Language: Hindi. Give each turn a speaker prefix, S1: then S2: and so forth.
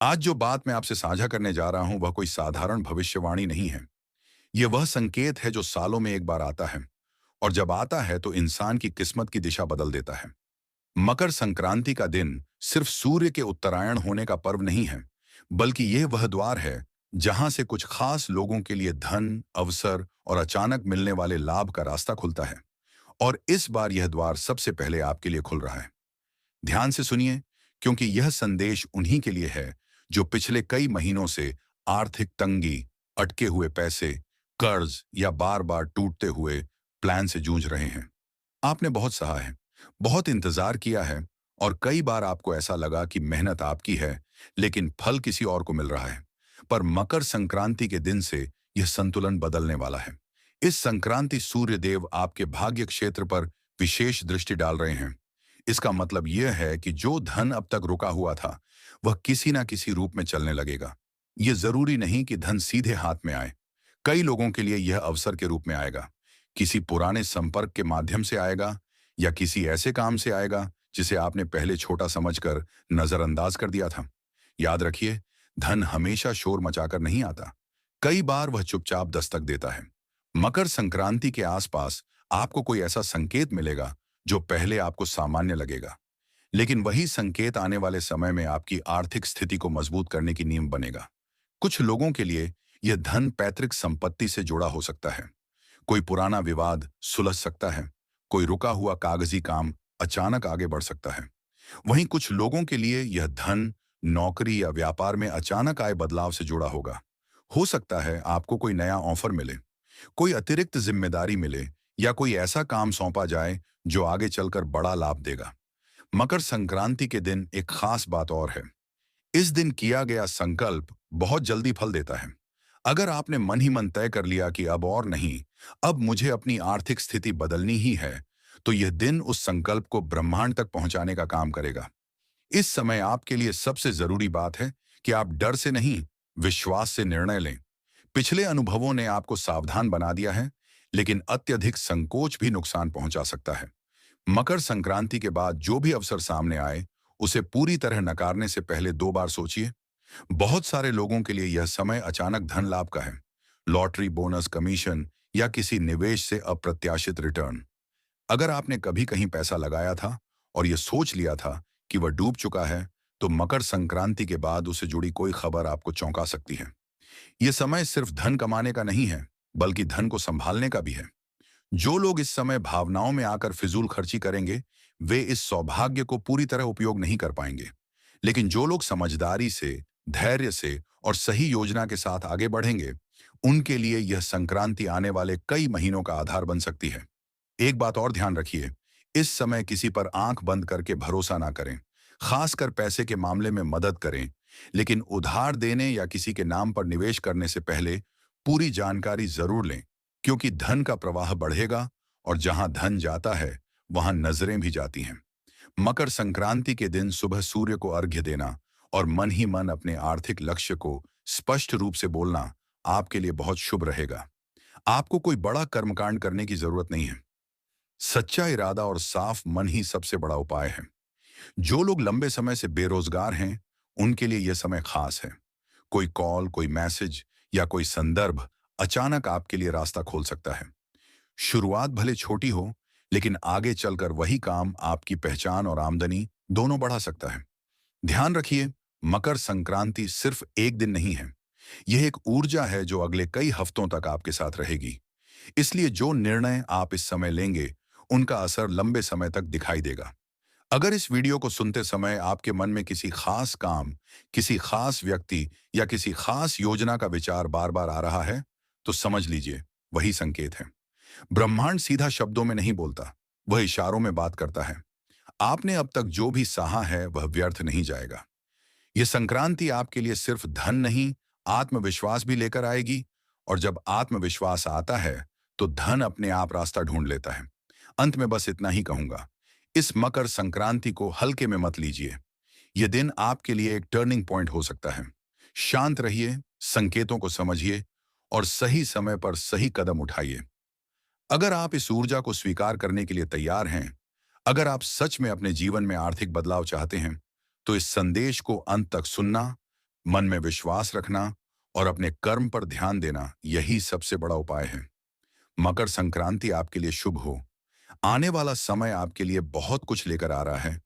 S1: आज जो बात मैं आपसे साझा करने जा रहा हूं वह कोई साधारण भविष्यवाणी नहीं है। यह वह संकेत है जो सालों में एक बार आता है, और जब आता है तो इंसान की किस्मत की दिशा बदल देता है। मकर संक्रांति का दिन सिर्फ सूर्य के उत्तरायण होने का पर्व नहीं है, बल्कि यह वह द्वार है जहां से कुछ खास लोगों के लिए धन, अवसर और अचानक मिलने वाले लाभ का रास्ता खुलता है। और इस बार यह द्वार सबसे पहले आपके लिए खुल रहा है। ध्यान से सुनिए, क्योंकि यह संदेश उन्हीं के लिए है जो पिछले कई महीनों से आर्थिक तंगी, अटके हुए पैसे, कर्ज या बार बार टूटते हुए प्लान से जूझ रहे हैं। आपने बहुत सहा है, बहुत इंतजार किया है, और कई बार आपको ऐसा लगा कि मेहनत आपकी है, लेकिन फल किसी और को मिल रहा है। पर मकर संक्रांति के दिन से यह संतुलन बदलने वाला है। इस संक्रांति सूर्य देव आपके भाग्य क्षेत्र पर विशेष दृष्टि डाल रहे हैं। इसका मतलब यह है कि जो धन अब तक रुका हुआ था, वह किसी ना किसी रूप में चलने लगेगा। यह जरूरी नहीं कि धन सीधे हाथ में आए। कई लोगों के लिए यह अवसर के रूप में आएगा, किसी पुराने संपर्क के माध्यम से आएगा, या किसी ऐसे काम से आएगा जिसे आपने पहले छोटा समझकर नजरअंदाज कर दिया था। याद रखिए, धन हमेशा शोर मचाकर नहीं आता। कई बार वह चुपचाप दस्तक देता है। मकर संक्रांति के आसपास आपको कोई ऐसा संकेत मिलेगा जो पहले आपको सामान्य लगेगा, लेकिन वही संकेत आने वाले समय में आपकी आर्थिक स्थिति को मजबूत करने की नींव बनेगा। कुछ लोगों के लिए यह धन पैतृक संपत्ति से जुड़ा हो सकता है। कोई पुराना विवाद सुलझ सकता है, कोई रुका हुआ कागजी काम अचानक आगे बढ़ सकता है। वहीं कुछ लोगों के लिए यह धन नौकरी या व्यापार में अचानक आए बदलाव से जुड़ा होगा। हो सकता है आपको कोई नया ऑफर मिले, कोई अतिरिक्त जिम्मेदारी मिले, या कोई ऐसा काम सौंपा जाए जो आगे चलकर बड़ा लाभ देगा। मकर संक्रांति के दिन एक खास बात और है। इस दिन किया गया संकल्प बहुत जल्दी फल देता है। अगर आपने मन ही मन तय कर लिया कि अब और नहीं, अब मुझे अपनी आर्थिक स्थिति बदलनी ही है, तो यह दिन उस संकल्प को ब्रह्मांड तक पहुंचाने का काम करेगा। इस समय आपके लिए सबसे जरूरी बात है कि आप डर से नहीं, विश्वास से निर्णय लें। पिछले अनुभवों ने आपको सावधान बना दिया है, लेकिन अत्यधिक संकोच भी नुकसान पहुंचा सकता है। मकर संक्रांति के बाद जो भी अवसर सामने आए, उसे पूरी तरह नकारने से पहले 2 बार सोचिए। बहुत सारे लोगों के लिए यह समय अचानक धन लाभ का है। लॉटरी, बोनस, कमीशन या किसी निवेश से अप्रत्याशित रिटर्न। अगर आपने कभी कहीं पैसा लगाया था और यह सोच लिया था कि वह डूब चुका है, तो मकर संक्रांति के बाद उसे जुड़ी कोई खबर आपको चौंका सकती है। यह समय सिर्फ धन कमाने का नहीं है, बल्कि धन को संभालने का भी है। जो लोग इस समय भावनाओं में आकर फिजूल खर्ची करेंगे, वे इस सौभाग्य को पूरी तरह उपयोग नहीं कर पाएंगे। लेकिन जो लोग समझदारी से, धैर्य से और सही योजना के साथ आगे बढ़ेंगे, उनके लिए यह संक्रांति आने वाले कई महीनों का आधार बन सकती है। एक बात और ध्यान रखिए, इस समय किसी पर आंख बंद करके भरोसा ना करें। खासकर पैसे के मामले में मदद करें, लेकिन उधार देने या किसी के नाम पर निवेश करने से पहले पूरी जानकारी जरूर लें, क्योंकि धन का प्रवाह बढ़ेगा, और जहां धन जाता है वहां नजरें भी जाती हैं। मकर संक्रांति के दिन सुबह सूर्य को अर्घ्य देना और मन ही मन अपने आर्थिक लक्ष्य को स्पष्ट रूप से बोलना आपके लिए बहुत शुभ रहेगा। आपको कोई बड़ा कर्मकांड करने की जरूरत नहीं है। सच्चा इरादा और साफ मन ही सबसे बड़ा उपाय है। जो लोग लंबे समय से बेरोजगार हैं, उनके लिए यह समय खास है। कोई कॉल, कोई मैसेज या कोई संदर्भ अचानक आपके लिए रास्ता खोल सकता है। शुरुआत भले छोटी हो, लेकिन आगे चलकर वही काम आपकी पहचान और आमदनी दोनों बढ़ा सकता है। ध्यान रखिए, मकर संक्रांति सिर्फ एक दिन नहीं है। यह एक ऊर्जा है जो अगले कई हफ्तों तक आपके साथ रहेगी। इसलिए जो निर्णय आप इस समय लेंगे, उनका असर लंबे समय तक दिखाई देगा। अगर इस वीडियो को सुनते समय आपके मन में किसी खास काम, किसी खास व्यक्ति या किसी खास योजना का विचार बार बार आ रहा है, तो समझ लीजिए वही संकेत है। ब्रह्मांड सीधा शब्दों में नहीं बोलता, वह इशारों में बात करता है। आपने अब तक जो भी सहा है वह व्यर्थ नहीं जाएगा। यह संक्रांति आपके लिए सिर्फ धन नहीं, आत्मविश्वास भी लेकर आएगी, और जब आत्मविश्वास आता है तो धन अपने आप रास्ता ढूंढ लेता है। अंत में बस इतना ही कहूंगा, इस मकर संक्रांति को हल्के में मत लीजिए। यह दिन आपके लिए एक टर्निंग पॉइंट हो सकता है। शांत रहिए, संकेतों को समझिए और सही समय पर सही कदम उठाइए। अगर आप इस ऊर्जा को स्वीकार करने के लिए तैयार हैं, अगर आप सच में अपने जीवन में आर्थिक बदलाव चाहते हैं, तो इस संदेश को अंत तक सुनना, मन में विश्वास रखना और अपने कर्म पर ध्यान देना यही सबसे बड़ा उपाय है। मकर संक्रांति आपके लिए शुभ हो। आने वाला समय आपके लिए बहुत कुछ लेकर आ रहा है।